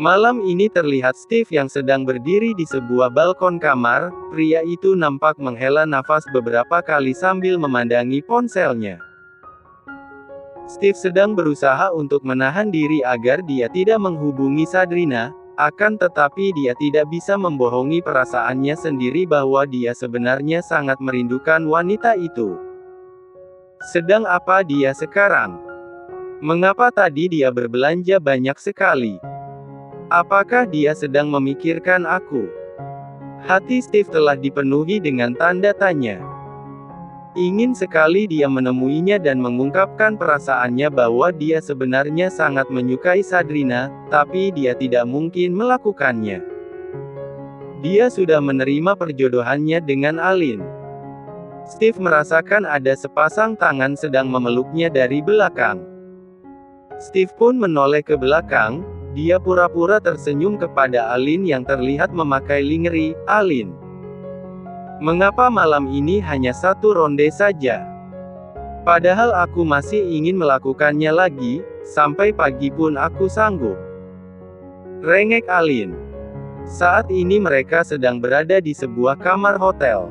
Malam ini terlihat Steve yang sedang berdiri di sebuah balkon kamar. Pria itu nampak menghela nafas beberapa kali sambil memandangi ponselnya. Steve sedang berusaha untuk menahan diri agar dia tidak menghubungi Sabrina, akan tetapi dia tidak bisa membohongi perasaannya sendiri bahwa dia sebenarnya sangat merindukan wanita itu. Sedang apa dia sekarang? Mengapa tadi dia berbelanja banyak sekali? Apakah dia sedang memikirkan aku? Hati Steve telah dipenuhi dengan tanda tanya. Ingin sekali dia menemuinya dan mengungkapkan perasaannya bahwa dia sebenarnya sangat menyukai Sabrina, tapi dia tidak mungkin melakukannya. Dia sudah menerima perjodohannya dengan Aline. Steve merasakan ada sepasang tangan sedang memeluknya dari belakang. Steve pun menoleh ke belakang. Dia pura-pura tersenyum kepada Aline yang terlihat memakai lingerie. Aline, mengapa malam ini hanya satu ronde saja? Padahal aku masih ingin melakukannya lagi, sampai pagi pun aku sanggup. Rengek Aline. Saat ini mereka sedang berada di sebuah kamar hotel.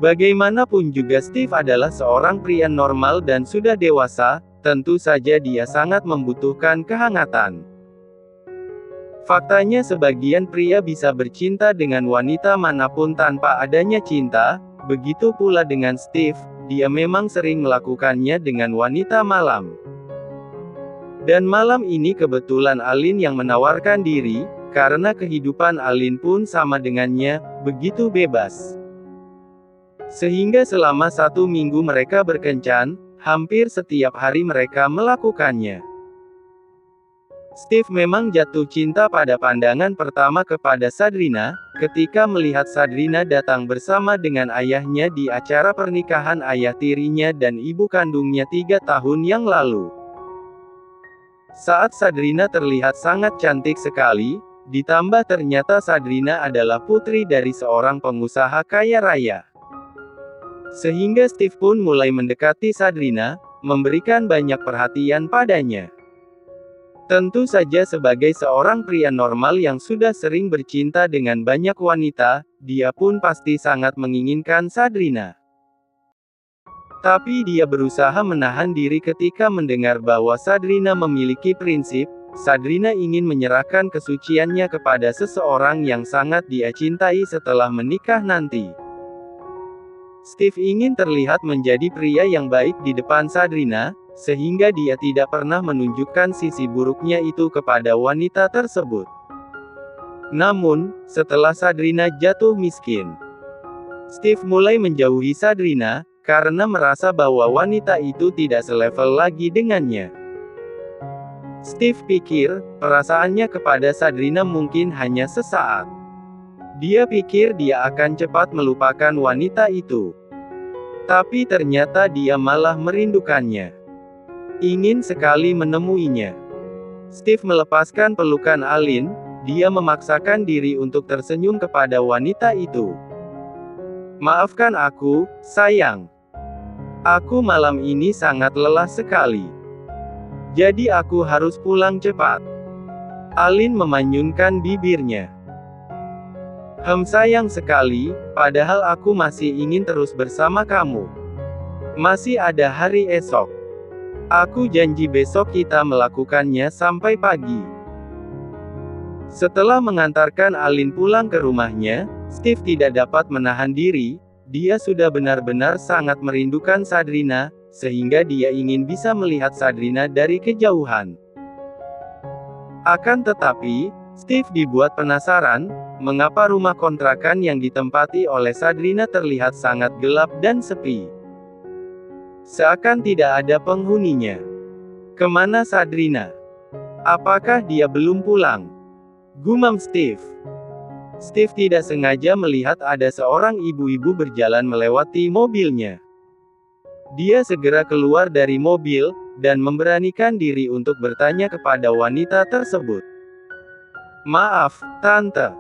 Bagaimanapun juga Steve adalah seorang pria normal dan sudah dewasa, tentu saja dia sangat membutuhkan kehangatan. Faktanya sebagian pria bisa bercinta dengan wanita manapun tanpa adanya cinta, begitu pula dengan Steve, dia memang sering melakukannya dengan wanita malam. Dan malam ini kebetulan Aline yang menawarkan diri, karena kehidupan Aline pun sama dengannya, begitu bebas. Sehingga selama 1 minggu mereka berkencan, hampir setiap hari mereka melakukannya. Steve memang jatuh cinta pada pandangan pertama kepada Sabrina, ketika melihat Sabrina datang bersama dengan ayahnya di acara pernikahan ayah tirinya dan ibu kandungnya 3 tahun yang lalu. Saat Sabrina terlihat sangat cantik sekali, ditambah ternyata Sabrina adalah putri dari seorang pengusaha kaya raya. Sehingga Steve pun mulai mendekati Sabrina, memberikan banyak perhatian padanya. Tentu saja sebagai seorang pria normal yang sudah sering bercinta dengan banyak wanita, dia pun pasti sangat menginginkan Sabrina. Tapi dia berusaha menahan diri ketika mendengar bahwa Sabrina memiliki prinsip. Sabrina ingin menyerahkan kesuciannya kepada seseorang yang sangat dia cintai setelah menikah nanti. Steve ingin terlihat menjadi pria yang baik di depan Sabrina, sehingga dia tidak pernah menunjukkan sisi buruknya itu kepada wanita tersebut. Namun, setelah Sabrina jatuh miskin, Steve mulai menjauhi Sabrina, karena merasa bahwa wanita itu tidak selevel lagi dengannya. Steve pikir, perasaannya kepada Sabrina mungkin hanya sesaat. Dia pikir dia akan cepat melupakan wanita itu. Tapi ternyata dia malah merindukannya. Ingin sekali menemuinya. Steve melepaskan pelukan Aline, dia memaksakan diri untuk tersenyum kepada wanita itu. Maafkan aku, sayang. Aku malam ini sangat lelah sekali. Jadi aku harus pulang cepat. Aline memanyunkan bibirnya. Sayang sekali, padahal aku masih ingin terus bersama kamu. Masih ada hari esok. Aku janji besok kita melakukannya sampai pagi. Setelah mengantarkan Aline pulang ke rumahnya, Steve tidak dapat menahan diri, dia sudah benar-benar sangat merindukan Sabrina, sehingga dia ingin bisa melihat Sabrina dari kejauhan. Akan tetapi, Steve dibuat penasaran, mengapa rumah kontrakan yang ditempati oleh Sabrina terlihat sangat gelap dan sepi. Seakan tidak ada penghuninya. Kemana Sabrina? Apakah dia belum pulang? Gumam Steve. Steve tidak sengaja melihat ada seorang ibu-ibu berjalan melewati mobilnya. Dia segera keluar dari mobil, dan memberanikan diri untuk bertanya kepada wanita tersebut. Maaf, Tante.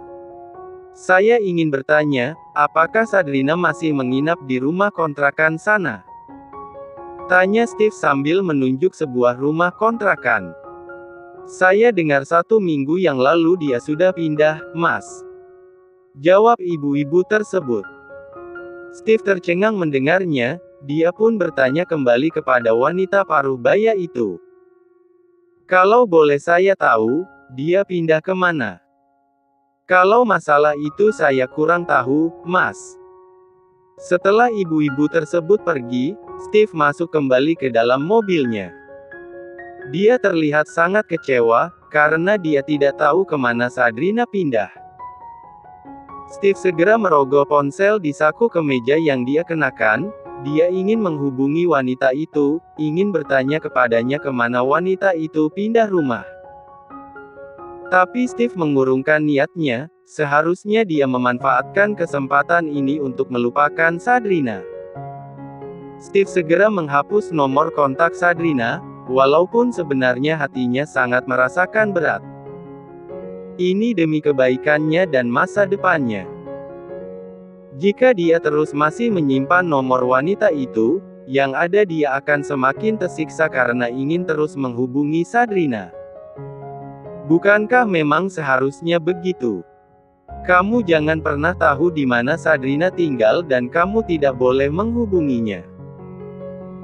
Saya ingin bertanya, apakah Sabrina masih menginap di rumah kontrakan sana? Tanya Steve sambil menunjuk sebuah rumah kontrakan. Saya dengar 1 minggu yang lalu dia sudah pindah, Mas. Jawab ibu-ibu tersebut. Steve tercengang mendengarnya, dia pun bertanya kembali kepada wanita paruh baya itu. Kalau boleh saya tahu, dia pindah kemana? Kalau masalah itu saya kurang tahu, Mas. Setelah ibu-ibu tersebut pergi, Steve masuk kembali ke dalam mobilnya. Dia terlihat sangat kecewa, karena dia tidak tahu kemana Sabrina pindah. Steve segera merogoh ponsel di saku kemeja yang dia kenakan. Dia ingin menghubungi wanita itu, ingin bertanya kepadanya kemana wanita itu pindah rumah. Tapi Steve mengurungkan niatnya, seharusnya dia memanfaatkan kesempatan ini untuk melupakan Sabrina. Steve segera menghapus nomor kontak Sabrina, walaupun sebenarnya hatinya sangat merasakan berat. Ini demi kebaikannya dan masa depannya. Jika dia terus masih menyimpan nomor wanita itu, yang ada dia akan semakin tersiksa karena ingin terus menghubungi Sabrina. Bukankah memang seharusnya begitu? Kamu jangan pernah tahu di mana Sabrina tinggal dan kamu tidak boleh menghubunginya.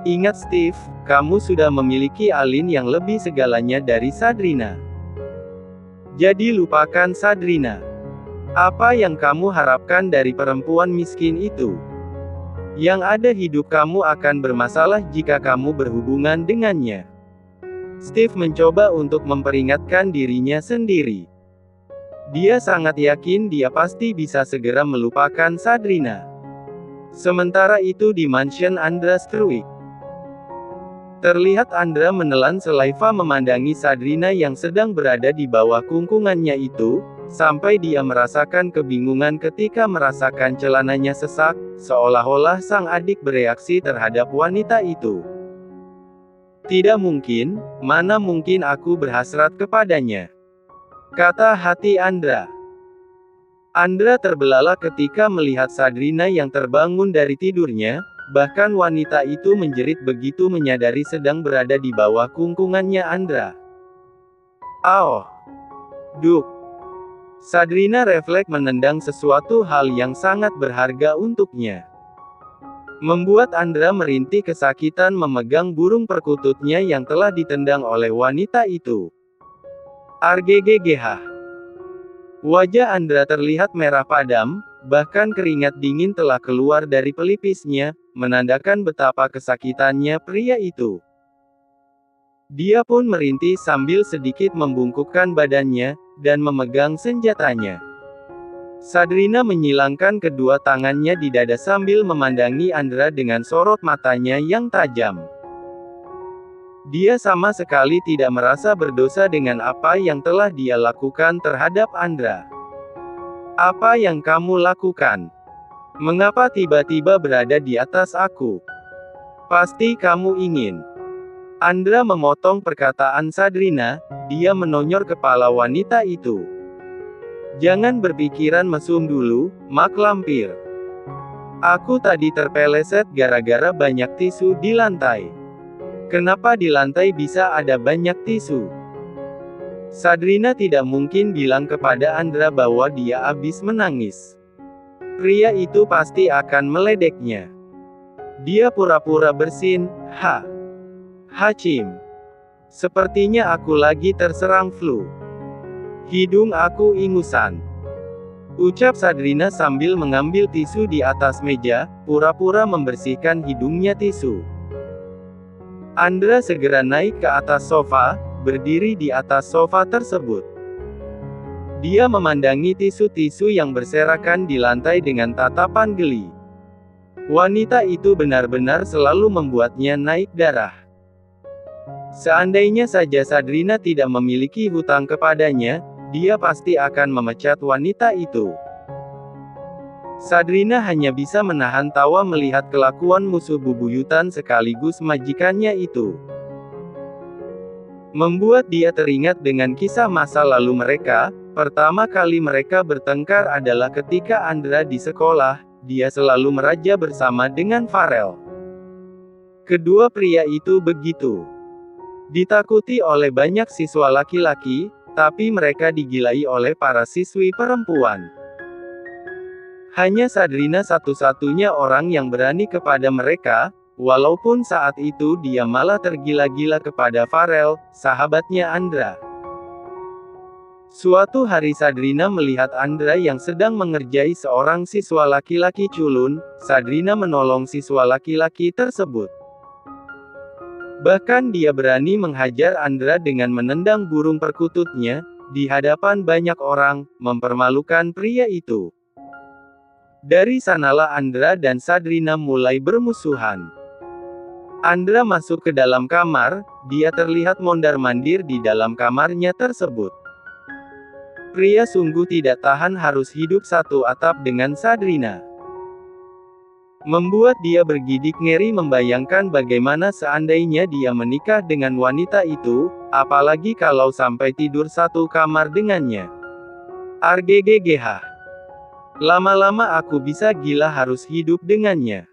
Ingat Steve, kamu sudah memiliki Alin yang lebih segalanya dari Sabrina. Jadi lupakan Sabrina. Apa yang kamu harapkan dari perempuan miskin itu? Yang ada hidup kamu akan bermasalah jika kamu berhubungan dengannya. Steve mencoba untuk memperingatkan dirinya sendiri. Dia sangat yakin dia pasti bisa segera melupakan Sabrina. Sementara itu di mansion Andra Struik. Terlihat Andra menelan selaiva memandangi Sabrina yang sedang berada di bawah kungkungannya itu, sampai dia merasakan kebingungan ketika merasakan celananya sesak, seolah-olah sang adik bereaksi terhadap wanita itu. Tidak mungkin, mana mungkin aku berhasrat kepadanya, kata hati Andra. Andra terbelalak ketika melihat Sabrina yang terbangun dari tidurnya, bahkan wanita itu menjerit begitu menyadari sedang berada di bawah kungkungannya Andra. "Aoh! Duk!" Sabrina refleks menendang sesuatu hal yang sangat berharga untuknya. Membuat Andra merintih kesakitan memegang burung perkututnya yang telah ditendang oleh wanita itu. "Arggggh." Wajah Andra terlihat merah padam, bahkan keringat dingin telah keluar dari pelipisnya, menandakan betapa kesakitannya pria itu. Dia pun merintih sambil sedikit membungkukkan badannya, dan memegang senjatanya. Sabrina menyilangkan kedua tangannya di dada sambil memandangi Andra dengan sorot matanya yang tajam. Dia sama sekali tidak merasa berdosa dengan apa yang telah dia lakukan terhadap Andra. "Apa yang kamu lakukan? Mengapa tiba-tiba berada di atas aku? Pasti kamu ingin..." Andra memotong perkataan Sabrina, dia menonyor kepala wanita itu. "Jangan berpikiran mesum dulu, mak lampir. Aku tadi terpeleset gara-gara banyak tisu di lantai. Kenapa di lantai bisa ada banyak tisu?" Sabrina tidak mungkin bilang kepada Andra bahwa dia habis menangis. Pria itu pasti akan meledeknya. Dia pura-pura bersin, "Hacim. Sepertinya aku lagi terserang flu. Hidung aku ingusan," ucap Sabrina sambil mengambil tisu di atas meja, pura-pura membersihkan hidungnya tisu. Andra segera naik ke atas sofa, berdiri di atas sofa tersebut. Dia memandangi tisu-tisu yang berserakan di lantai dengan tatapan geli. Wanita itu benar-benar selalu membuatnya naik darah. Seandainya saja Sabrina tidak memiliki hutang kepadanya, dia pasti akan memecat wanita itu. Sabrina hanya bisa menahan tawa melihat kelakuan musuh bubuyutan sekaligus majikannya itu. Membuat dia teringat dengan kisah masa lalu mereka. Pertama kali mereka bertengkar adalah ketika Andra di sekolah, dia selalu meraja bersama dengan Farel. Kedua pria itu begitu Ditakuti oleh banyak siswa laki-laki, tapi mereka digilai oleh para siswi perempuan. Hanya Sadrina satu-satunya orang yang berani kepada mereka, walaupun saat itu dia malah tergila-gila kepada Farel, sahabatnya Andra. Suatu hari Sadrina melihat Andra yang sedang mengerjai seorang siswa laki-laki culun. Sadrina menolong siswa laki-laki tersebut. Bahkan dia berani menghajar Andra dengan menendang burung perkututnya, di hadapan banyak orang, mempermalukan pria itu. Dari sanalah Andra dan Sadrina mulai bermusuhan. Andra masuk ke dalam kamar, dia terlihat mondar-mandir di dalam kamarnya tersebut. Pria sungguh tidak tahan harus hidup satu atap dengan Sadrina. Membuat dia bergidik ngeri membayangkan bagaimana seandainya dia menikah dengan wanita itu, apalagi kalau sampai tidur satu kamar dengannya. RGGGH. Lama-lama aku bisa gila harus hidup dengannya.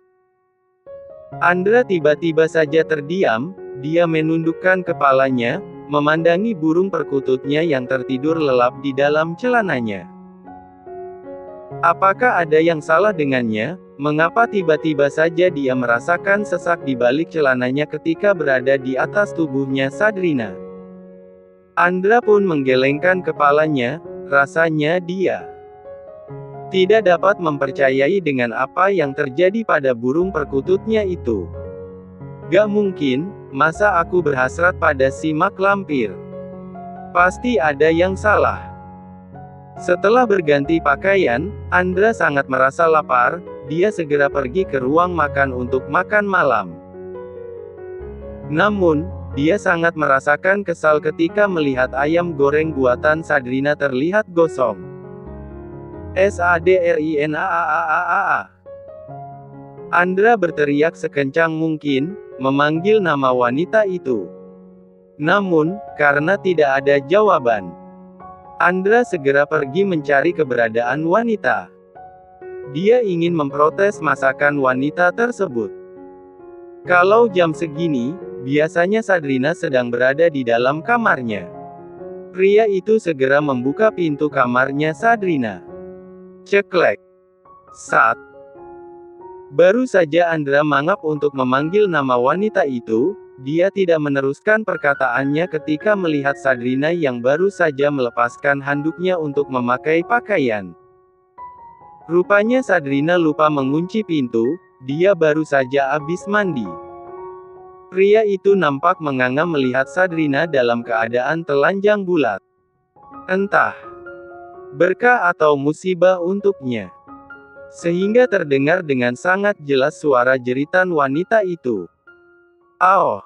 Andra tiba-tiba saja terdiam, dia menundukkan kepalanya, memandangi burung perkututnya yang tertidur lelap di dalam celananya. Apakah ada yang salah dengannya? Mengapa tiba-tiba saja dia merasakan sesak di balik celananya ketika berada di atas tubuhnya Sadrina? Andra pun menggelengkan kepalanya, rasanya dia tidak dapat mempercayai dengan apa yang terjadi pada burung perkututnya itu. Gak mungkin, masa aku berhasrat pada si mak lampir? Pasti ada yang salah. Setelah berganti pakaian, Andra sangat merasa lapar, dia segera pergi ke ruang makan untuk makan malam. Namun, dia sangat merasakan kesal ketika melihat ayam goreng buatan Sadrina terlihat gosong. Sadrinaaaaaaa. Andra berteriak sekencang mungkin, memanggil nama wanita itu. Namun, karena tidak ada jawaban, Andra segera pergi mencari keberadaan wanita. Dia ingin memprotes masakan wanita tersebut. Kalau jam segini, biasanya Sadrina sedang berada di dalam kamarnya. Pria itu segera membuka pintu kamarnya Sadrina. Ceklek. Saat baru saja Andra mangap untuk memanggil nama wanita itu, dia tidak meneruskan perkataannya ketika melihat Sadrina yang baru saja melepaskan handuknya untuk memakai pakaian. Rupanya Sadrina lupa mengunci pintu, dia baru saja habis mandi. Pria itu nampak menganga melihat Sadrina dalam keadaan telanjang bulat. Entah berkah atau musibah untuknya. Sehingga terdengar dengan sangat jelas suara jeritan wanita itu. "Aoh!"